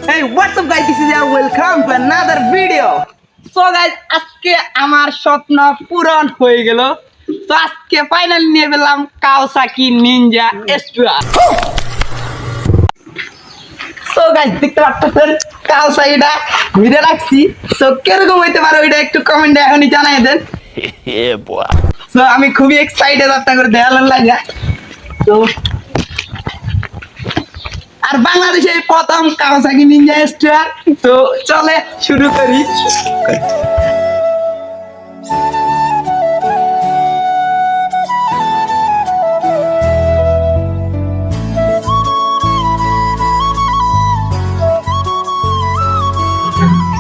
Hey, what's up guys? This is your welcome to another video. So guys, আজকে আমার স্বপ্ন পূরণ হয়ে গেল। তো আজকে ফাইনালি নিয়ে পেলাম কাওয়াসাকি নিনজা এস্ট্রার। So guys, দেখতে পাচ্ছেন কাওয়াসাকিটা ঘুরে রাখছি। So কিরকম হইতে পারে ওইটা একটু কমেন্টে এখনই জানাই দেন। So আমি খুবই এক্সাইটেড আপনাদের করে দেখালাম লাগা। তো আর বাংলাদেশে প্রথম কাওয়াসাকি নিনজা এস্ট্রার। তো চলে শুরু করি।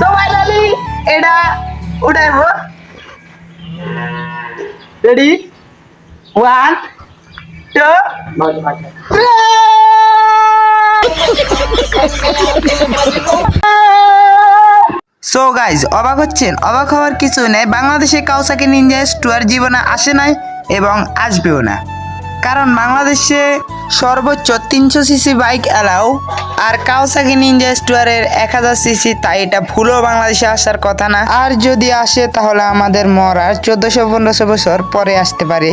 তো ফাইনালি এটা উঠাইবো। রেডি 1 2 সো গাইজ অবাক হচ্ছেন? অবাক হওয়ার কিছু নেই। বাংলাদেশে কাওয়াসাকি নিনজা এস্ট্রার জীবনে আসে নাই এবং আসবেও না, কারণ বাংলাদেশে সর্বোচ্চ 300 সিসি বাইক অ্যালাউ, আর কাওয়াসাকি নিনজা এস্ট্রারের 1000 সিসি, তাই এটা ভুলেও বাংলাদেশে আসার কথা না। আর যদি আসে তাহলে আমাদের মরার 1400-1500 বছর পরে আসতে পারে।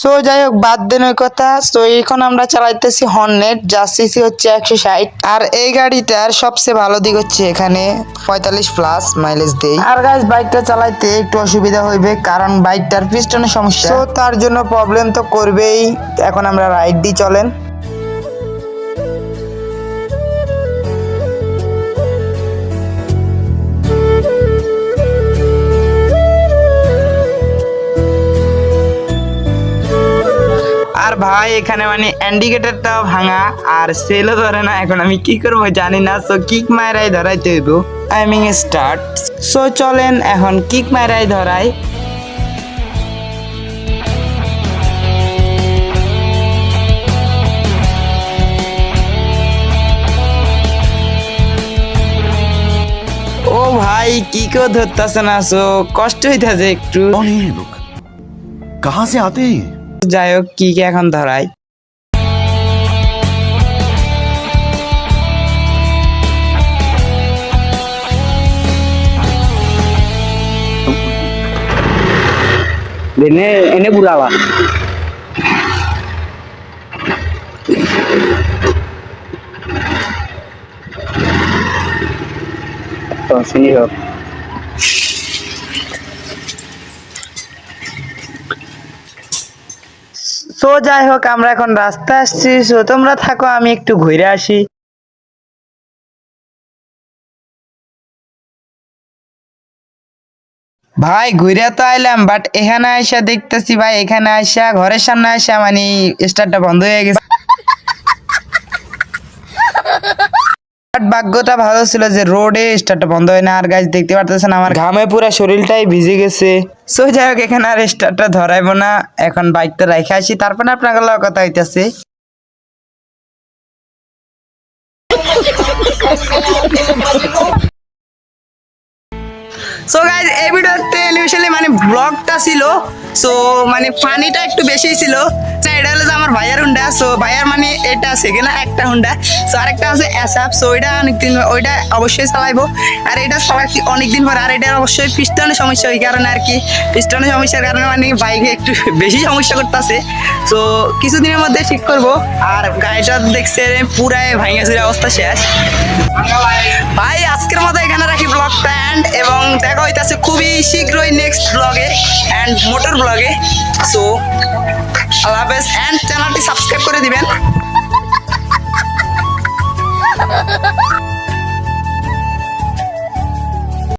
সো যাই হোক, বাদ দেন ওই কথা। সো এখন আমরা চালাইতেছি হর্নেট, যার সিসি হচ্ছে 160। আর এই গাড়িটার সবচেয়ে ভালো দিক হচ্ছে এখানে 45+ মাইলেজ দেয়। আর গাইস বাইকটা চালাইতে একটু অসুবিধা হইবে, কারণ বাইকটার পিস্টনের সমস্যা। সো তার জন্য প্রবলেম তো করবেই। এখন আমরা রাইড দিয়ে চলেন। আর ভাই এখানে মানে ইন্ডিকেটরটাও ভাঙা, আর সেলও ধরে না। এখন আমি কি করবো জানি না। সো কিক মারাই ধরাইতে হইব। Timing start. সো চলেন এখন কিক মারাই ধরাই। ও ভাই কি কেউ ধরতেছে না। সো কষ্ট হইতেছে একটু। कहाँ से आते हैं? যাই হোক কি এখন ধরাই। ini bulawa oh sini loh. So যাই হোক আমরা এখন রাস্তায় আসছি। সো তোমরা থাকো, আমি একটু ঘুরে আসি। ভাই ঘুরে তো আইলাম, বাট এখানে আইসা দেখতেছি ভাই, এখানে আইসা ঘরের সামনে আইসা মানে স্টার্টটা বন্ধ হয়ে গেছে। ভাগ্যটা ভালো ছিল যে রোডে স্টার্টটা বন্ধ হয় না। আর গাইস দেখতে পারতেছেন আমার ঘামে পুরো শরীরটাই ভিজে গেছে। সো যাই হোক এখানে আর স্টার্টটা ধরাইবো না, এখন বাইকটা রেখে আসি, তারপরে আপনার লগে কথা হইতাছে। সো গাইস এই ভিডিওতে ইনিশিয়ালি মানে ব্লগটা ছিল, সো মানে ফানিটা একটু বেশি ছিল। এটা হলো যে আমার ভাইয়ার হুন্ডা। সো ভাইয়ার মানে এটা সেকেন্ড একটা হুন্ডা। সো আরেকটা আছে এসআপ। সো ওইটা অবশ্যই চালাইবো। আর এটা চালাইছি অনেকদিন পর। আর এটার অবশ্যই পিস্টনের সমস্যা, ওই কারণে আর কি পিস্টনের সমস্যার কারণে মানে বাইকে একটু বেশি সমস্যা করতেছে। সো কিছুদিনের মধ্যে ঠিক করবো। আর গাড়িটা দেখছে পুরাই ভাঙা চুরা অবস্থা শেষ। ভাই আজকের মতো এখানে রাখি ব্লগটা এন্ড, এবং দেখা হইতাছে খুবই শীঘ্রই নেক্সট ব্লগে এন্ড মোটর ব্লগে। সো আল্লাহ হাফেজ, এন্ড চ্যানেলটি সাবস্ক্রাইব করে দিবেন।